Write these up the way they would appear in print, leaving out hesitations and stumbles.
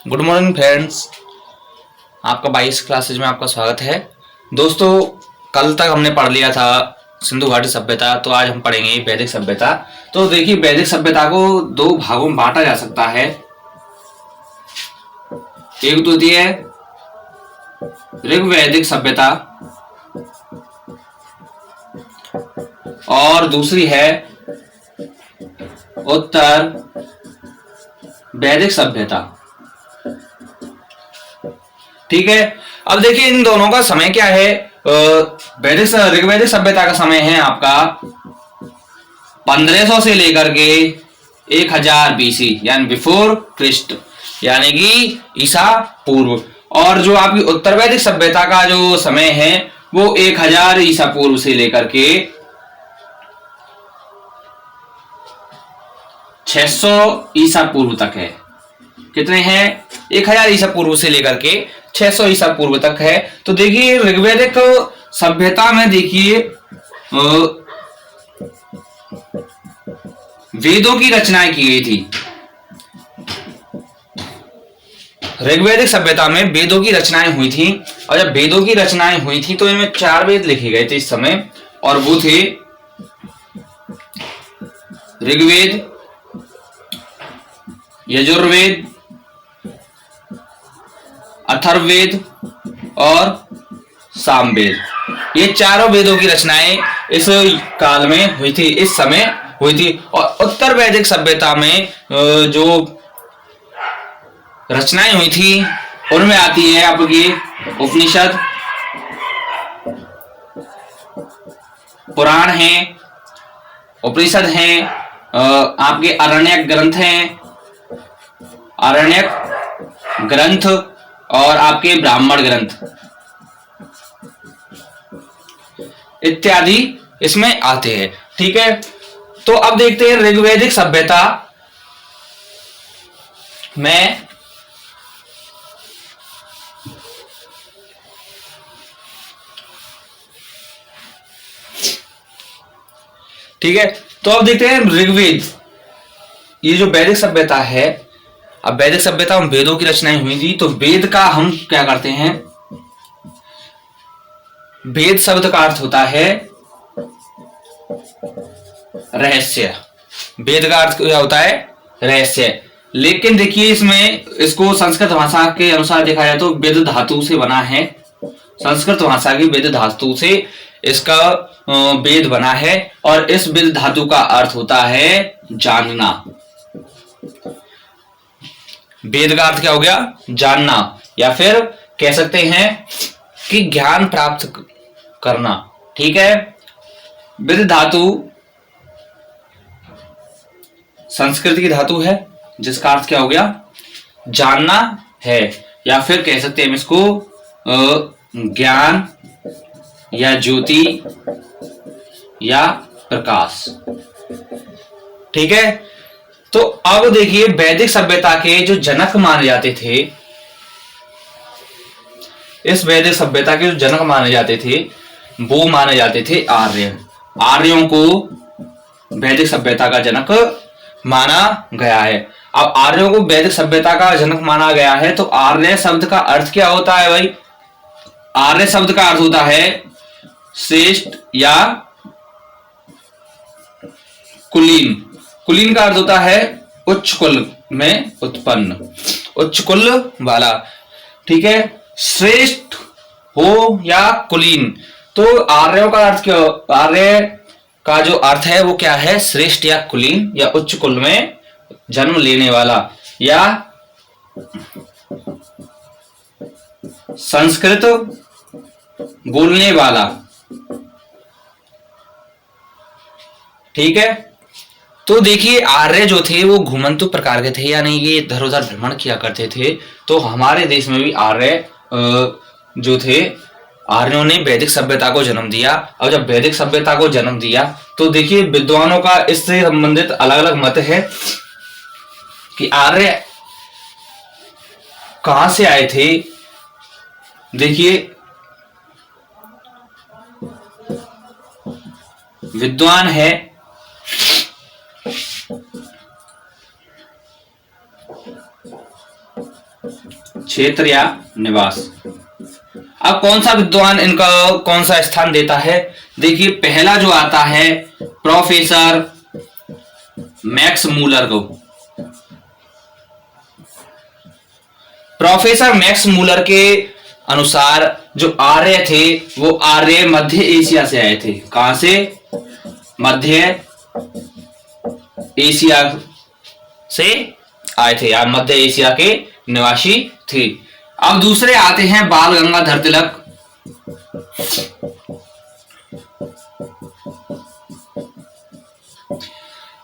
Good morning friends, आपका 22 classes में आपका स्वागत है। दोस्तों, कल तक हमने पढ़ लिया था सिंधु घाटी सभ्यता, तो आज हम पढ़ेंगे वैदिक सभ्यता। तो देखिए, वैदिक सभ्यता को दो भागों में बांटा जा सकता है। एक तो होती है ऋग्वैदिक सभ्यता और दूसरी है उत्तर वैदिक सभ्यता। ठीक है, अब देखिए इन दोनों का समय क्या है। ऋग्वैदिक सभ्यता का समय है आपका 1500 से लेकर के 1000 बीसी यानी बिफोर क्रिस्ट, यानी कि ईसा पूर्व। और जो आपकी उत्तर वैदिक सभ्यता का जो समय है वो 1000 ईसा पूर्व से लेकर के 600 ईसा पूर्व तक है। कितने हैं? 1000 ईसा पूर्व से लेकर के 600 ईसा पूर्व तक है। तो देखिए ऋग्वैदिक सभ्यता में देखिए वेदों की रचनाएं की गई थी। ऋग्वैदिक सभ्यता में वेदों की रचनाएं हुई थी, और जब वेदों की रचनाएं हुई थी तो इनमें 4 वेद लिखे गए थे इस समय, और वो थे ऋग्वेद, यजुर्वेद, अथर्ववेद और सामवेद। ये चारों वेदों की रचनाएं इस काल में हुई थी, इस समय हुई थी। और उत्तर वैदिक सभ्यता में जो रचनाएं हुई थी उनमें आती है आपकी उपनिषद, पुराण हैं, उपनिषद हैं, आपके आरण्यक ग्रंथ हैं, आरण्यक ग्रंथ और आपके ब्राह्मण ग्रंथ इत्यादि इसमें आते हैं। ठीक है, तो अब देखते हैं ऋग्वैदिक सभ्यता में ठीक है, तो अब देखते हैं ऋग्वेद, ये जो वैदिक सभ्यता है। अब वैदिक सभ्यता में वेदों की रचनाएं हुई थी, तो वेद का हम क्या करते हैं? वेद शब्द का अर्थ होता है रहस्य। वेद का अर्थ क्या होता है? रहस्य। लेकिन देखिए इसमें इसको संस्कृत भाषा के अनुसार देखा जाए तो वेद धातु से बना है। संस्कृत भाषा की वेद धातु से इसका वेद बना है, और इस वेद धातु का अर्थ होता है जानना। वेद का अर्थ क्या हो गया? जानना, या फिर कह सकते हैं कि ज्ञान प्राप्त करना। ठीक है, वेद धातु संस्कृत की धातु है, जिसका अर्थ क्या हो गया? जानना है, या फिर कह सकते हैं इसको ज्ञान या ज्योति या प्रकाश। ठीक है, तो अब देखिए वैदिक सभ्यता के जो जनक माने जाते थे, इस वैदिक सभ्यता के जो जनक माने जाते थे वो माने जाते थे आर्य। आर्यों को वैदिक सभ्यता का जनक माना गया है। अब आर्यों को वैदिक सभ्यता का जनक माना गया है, तो आर्य शब्द का अर्थ क्या होता है भाई? आर्य शब्द का अर्थ होता है श्रेष्ठ या कुलीन। कुलीन का अर्थ होता है उच्च कुल में उत्पन्न, उच्च कुल वाला। ठीक है, श्रेष्ठ हो या कुलीन। तो आर्यों का अर्थ क्या? आर्य का जो अर्थ है वो क्या है? श्रेष्ठ या कुलीन या उच्च कुल में जन्म लेने वाला, या संस्कृत बोलने वाला। ठीक है, तो देखिए आर्य जो थे वो घुमंतु प्रकार के थे, यानी ये इधर उधर भ्रमण किया करते थे। तो हमारे देश में भी आर्य जो थे, आर्यों ने वैदिक सभ्यता को जन्म दिया। और जब वैदिक सभ्यता को जन्म दिया तो देखिए विद्वानों का इससे संबंधित अलग अलग मत है कि आर्य कहां से आए थे। देखिए विद्वान है क्षेत्र या निवास। अब कौन सा विद्वान इनका कौन सा स्थान देता है? देखिए पहला जो आता है प्रोफेसर मैक्स मूलर को। प्रोफेसर मैक्स मूलर के अनुसार जो आर्य थे वो आर्य मध्य एशिया से आए थे। कहां से? मध्य एशिया से आए थे या मध्य एशिया के निवासी थे। अब दूसरे आते हैं बाल गंगाधर तिलक।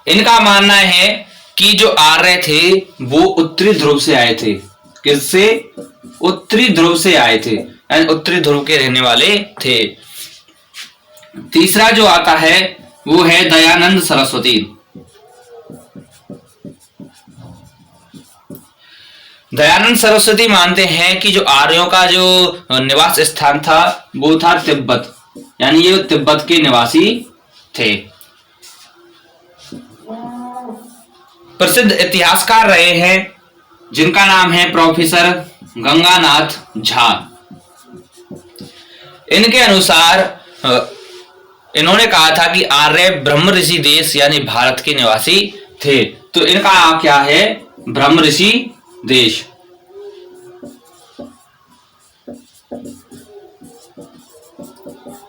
इनका मानना है कि जो आर्य थे वो उत्तरी ध्रुव से आए थे। किससे? उत्तरी ध्रुव से आए थे, यानी उत्तरी ध्रुव के रहने वाले थे। तीसरा जो आता है वो है दयानंद सरस्वती। दयानंद सरस्वती मानते हैं कि जो आर्यों का जो निवास स्थान था वो था तिब्बत, यानी ये तिब्बत के निवासी थे। प्रसिद्ध इतिहासकार रहे हैं जिनका नाम है प्रोफेसर गंगानाथ झा। इनके अनुसार इन्होंने कहा था कि आर्य ब्रह्म ऋषि देश यानी भारत के निवासी थे। तो इनका क्या है? ब्रह्म ऋषि देश।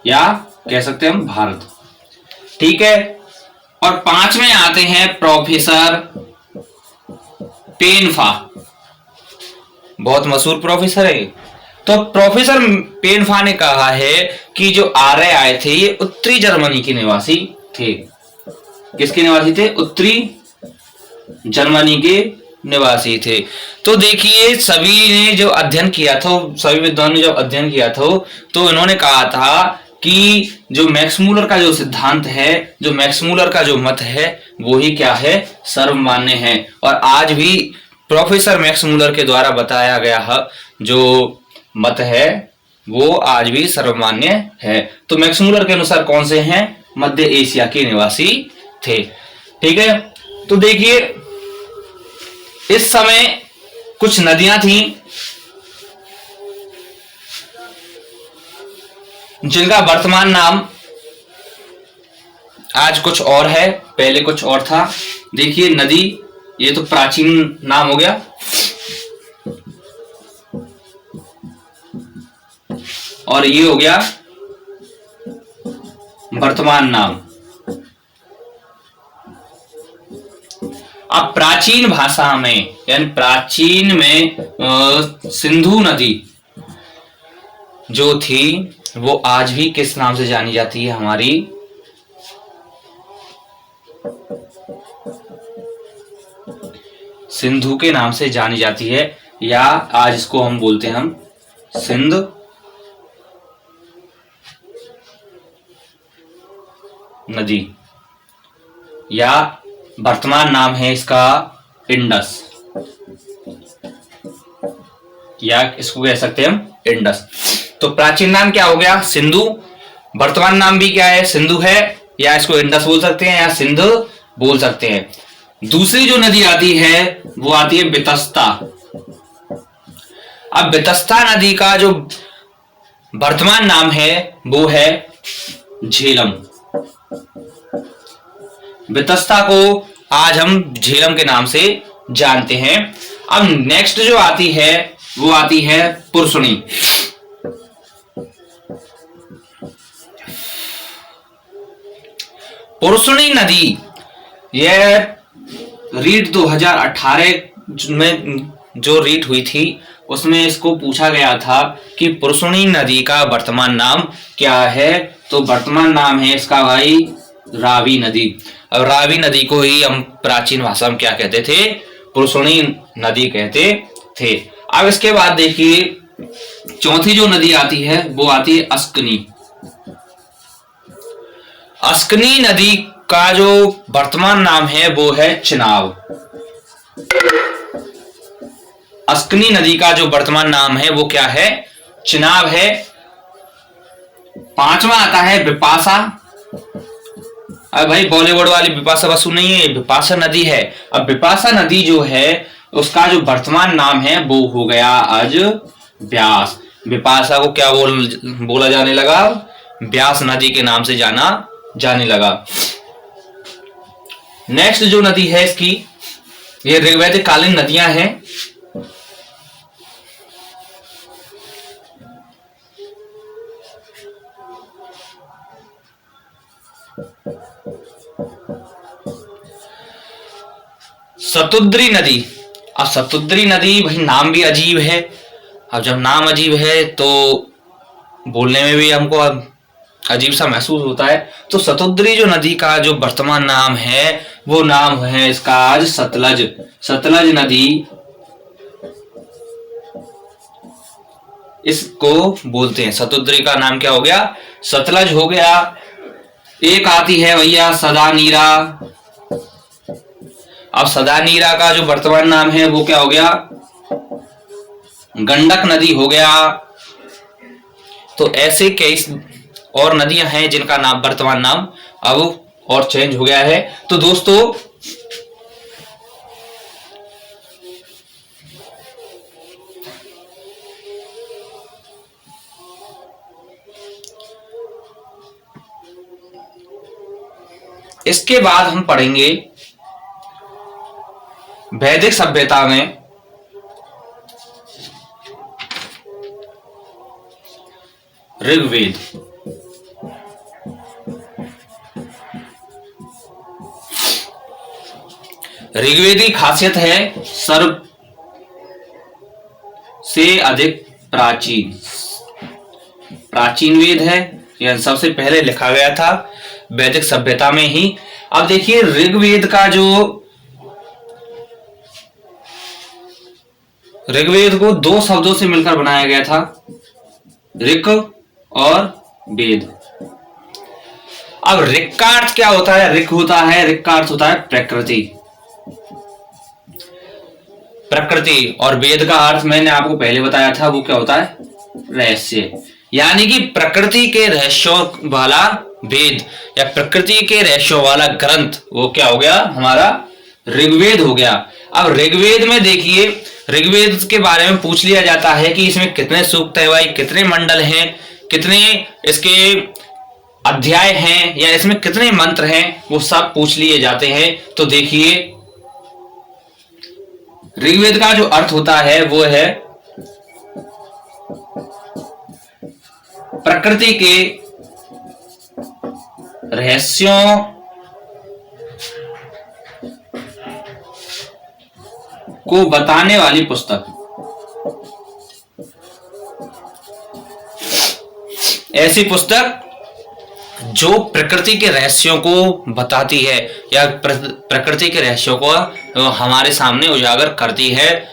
या कह सकते हैं हम भारत। ठीक है। और पांचवें आते हैं प्रोफेसर पेनफा। बहुत मशहूर प्रोफेसर है। तो प्रोफेसर पेनफा ने कहा है कि जो आर्य आए थे ये उत्तरी जर्मनी के निवासी थे। किसके निवासी थे? उत्तरी जर्मनी के निवासी थे। तो देखिए सभी ने जो अध्ययन किया था, सभी विद्वानों ने जब अध्ययन किया था तो इन्होंने कहा था कि जो मैक्स मूलर का जो सिद्धांत है, जो मैक्स मूलर का जो मत है वो ही क्या है? सर्वमान्य है। और आज भी प्रोफेसर मैक्स मूलर के द्वारा बताया गया जो मत है वो आज भी सर्वमान्य है। तो मैक्स मूलर के अनुसार कौन से हैं? मध्य एशिया के निवासी थे। ठीक है। तो देखिए इस समय कुछ नदियां थी जिनका वर्तमान नाम आज कुछ और है, पहले कुछ और था। देखिए नदी, ये तो प्राचीन नाम हो गया, और ये हो गया वर्तमान नाम। अब प्राचीन भाषा में यानी प्राचीन में सिंधु नदी जो थी वो आज भी किस नाम से जानी जाती है? हमारी सिंधु के नाम से जानी जाती है, या आज इसको हम बोलते हैं हम सिंध नदी, या वर्तमान नाम है इसका इंडस, या इसको कह सकते हैं हम इंडस। तो प्राचीन नाम क्या हो गया? सिंधु। वर्तमान नाम भी क्या है? सिंधु है, या इसको इंडस बोल सकते हैं या सिंध बोल सकते हैं। दूसरी जो नदी आती है वो आती है बेतस्ता। अब बेतस्ता नदी का जो वर्तमान नाम है वो है झेलम। बेतस्ता को आज हम झेलम के नाम से जानते हैं। अब नेक्स्ट जो आती है वो आती है पुरुषणी। पुरुषणी नदी, यह रीट 2018 में जो रीट हुई थी उसमें इसको पूछा गया था कि पुरुषणी नदी का वर्तमान नाम क्या है। तो वर्तमान नाम है इसका भाई रावी नदी। अब रावी नदी को ही हम प्राचीन भाषा में क्या कहते थे? पुरुषणी नदी कहते थे। अब इसके बाद देखिए चौथी जो नदी आती है वो आती है अस्कनी। अस्कनी नदी का जो वर्तमान नाम है वो है चिनाब। अस्कनी नदी का जो वर्तमान नाम है वो क्या है? चिनाब है। पांचवा आता है बिपाशा। अब भाई बॉलीवुड वाली बिपाशा बसु नहीं है, बिपाशा नदी है। अब बिपाशा नदी जो है उसका जो वर्तमान नाम है वो हो गया आज व्यास। विपाशा को क्या बोला जाने लगा? व्यास नदी के नाम से जाना जाने लगा। नेक्स्ट जो नदी है इसकी, ये ऋग्वैदिक कालीन नदियां हैं। शतुद्री नदी। अब शतुद्री नदी, भाई नाम भी अजीब है। अब जब नाम अजीब है तो बोलने में भी हमको अजीब सा महसूस होता है। तो शतुद्री जो नदी का जो वर्तमान नाम है वो नाम है इसका आज सतलज। सतलज नदी इसको बोलते हैं। शतुद्री का नाम क्या हो गया? सतलज हो गया। एक आती है भैया सदानीरा। अब सदानीरा का जो वर्तमान नाम है वो क्या हो गया? गंडक नदी हो गया। तो ऐसे कई और नदियां हैं जिनका नाम, वर्तमान नाम अब और चेंज हो गया है। तो दोस्तों इसके बाद हम पढ़ेंगे वैदिक सभ्यता में ऋग्वेद। ऋग्वेद की खासियत है सर्व से अधिक प्राचीन वेद है। यह सबसे पहले लिखा गया था वैदिक सभ्यता में ही। अब देखिए ऋग्वेद को दो शब्दों से मिलकर बनाया गया था, ऋक और वेद। अब ऋक का अर्थ क्या होता है? ऋक का अर्थ होता है प्रकृति और वेद का अर्थ मैंने आपको पहले बताया था, वो क्या होता है? रहस्य। यानी कि प्रकृति के रहस्यों वाला वेद या प्रकृति के रहस्यों वाला ग्रंथ, वो क्या हो गया? हमारा ऋग्वेद हो गया। अब ऋग्वेद में देखिए, ऋग्वेद के बारे में पूछ लिया जाता है कि इसमें कितने सूक्त है भाई, कितने मंडल हैं, कितने इसके अध्याय हैं, या इसमें कितने मंत्र हैं, वो सब पूछ लिए जाते हैं। तो देखिए ऋग्वेद का जो अर्थ होता है वो है प्रकृति के रहस्यों को बताने वाली पुस्तक। ऐसी पुस्तक जो प्रकृति के रहस्यों को बताती है या प्रकृति के रहस्यों को हमारे सामने उजागर करती है,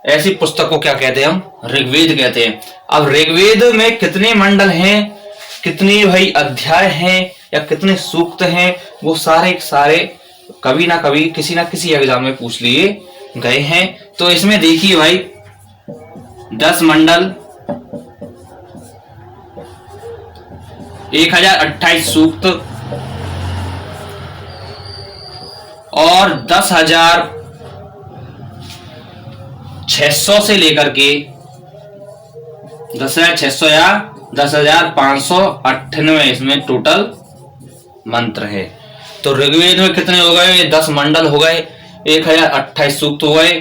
ऐसी पुस्तक को क्या कहते हैं? हम ऋग्वेद कहते हैं। अब ऋग्वेद में कितने मंडल हैं, कितने भाई अध्याय हैं या कितने सूक्त हैं, वो सारे कभी ना कभी किसी ना किसी एग्जाम में पूछ लिए गए हैं। तो इसमें देखिए भाई 10 मंडल, 1028 सूक्त और 10,600 से लेकर के 10,600 या 10,598 इसमें टोटल मंत्र है। तो ऋग्वेद में कितने हो गए? 10 मंडल हो गए, 1028 सूक्त हो गए,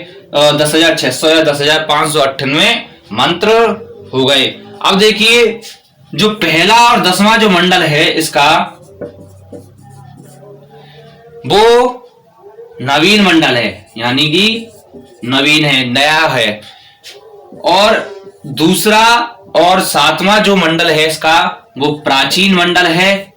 10,600 या 10,598 मंत्र हो गए। अब देखिए जो पहला और 10वां जो मंडल है इसका, वो नवीन मंडल है, यानी कि नवीन है, नया है। और दूसरा और 7वां जो मंडल है इसका, वो प्राचीन मंडल है।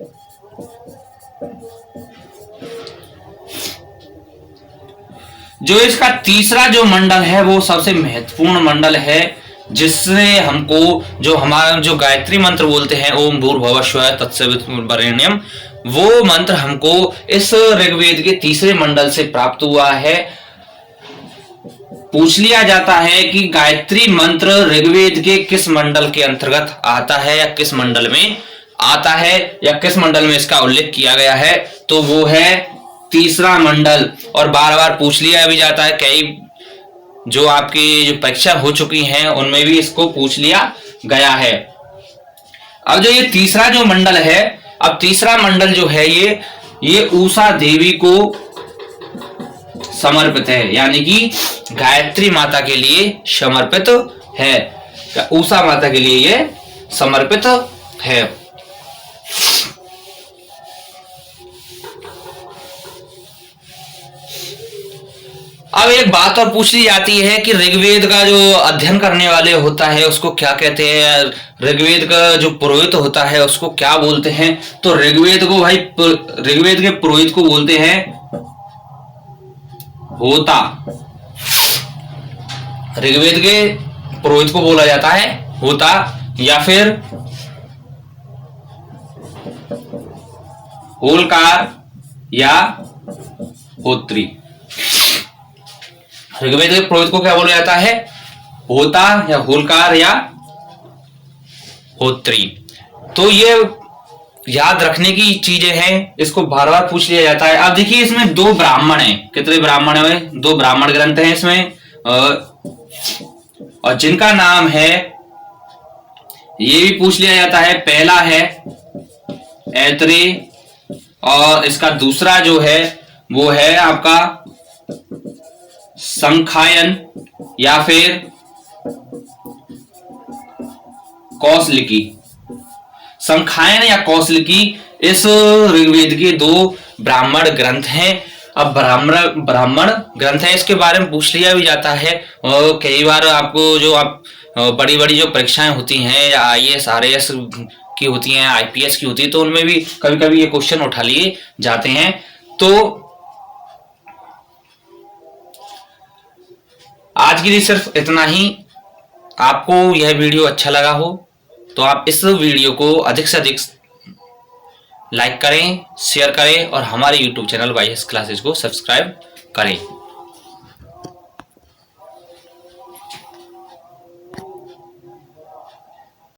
जो इसका तीसरा जो मंडल है वो सबसे महत्वपूर्ण मंडल है, जिससे हमको जो हमारा जो गायत्री मंत्र बोलते हैं, ओम भूर्भुवः स्वः तत्सवितुर्वरेण्यम, वो मंत्र हमको इस ऋग्वेद के तीसरे मंडल से प्राप्त हुआ है। पूछ लिया जाता है कि गायत्री मंत्र ऋग्वेद के किस मंडल के अंतर्गत आता है या किस मंडल में आता है या किस मंडल में इसका उल्लेख किया गया है, तो वो है तीसरा मंडल। और बार बार पूछ लिया भी जाता है, कई जो आपकी जो परीक्षा हो चुकी हैं उनमें भी इसको पूछ लिया गया है। अब जो ये तीसरा जो मंडल है, अब तीसरा मंडल जो है ये उषा देवी को समर्पित है, यानी कि गायत्री माता के लिए समर्पित है, उषा माता के लिए ये समर्पित है। अब एक बात और पूछ ली जाती है कि ऋग्वेद का जो अध्ययन करने वाले होता है उसको क्या कहते हैं, ऋग्वेद का जो पुरोहित होता है उसको क्या बोलते हैं? तो ऋग्वेद को भाई, ऋग्वेद के पुरोहित को बोलते हैं होता। ऋग्वेद के पुरोहित को बोला जाता है होता या फिर होलकार या होत्री। ऋग्वेद के पुरोहित को क्या बोला जाता है? होता या होलकार या होत्री। तो ये याद रखने की चीजें हैं, इसको बार बार पूछ लिया जाता है। अब देखिए इसमें 2 ब्राह्मण हैं, कितने ब्राह्मण हैं? 2 ब्राह्मण ग्रंथ हैं इसमें, और जिनका नाम है, ये भी पूछ लिया जाता है। पहला है ऐतरेय और इसका दूसरा जो है वो है आपका संखायन या फिर कौशलिकी। संखायन या कौशलिकी इस ऋग्वेद के 2 ब्राह्मण ग्रंथ हैं। अब ब्राह्मण ग्रंथ है, इसके बारे में पूछ लिया भी जाता है। और कई बार आपको जो आप बड़ी बड़ी जो परीक्षाएं होती हैं या IAS RAS की होती हैं, IPS की होती है, तो उनमें भी कभी कभी ये क्वेश्चन उठा लिए जाते हैं। तो आज के लिए सिर्फ इतना ही। आपको यह वीडियो अच्छा लगा हो तो आप इस वीडियो को अधिक से अधिक लाइक करें, शेयर करें और हमारे YouTube चैनल YS क्लासेस को सब्सक्राइब करें।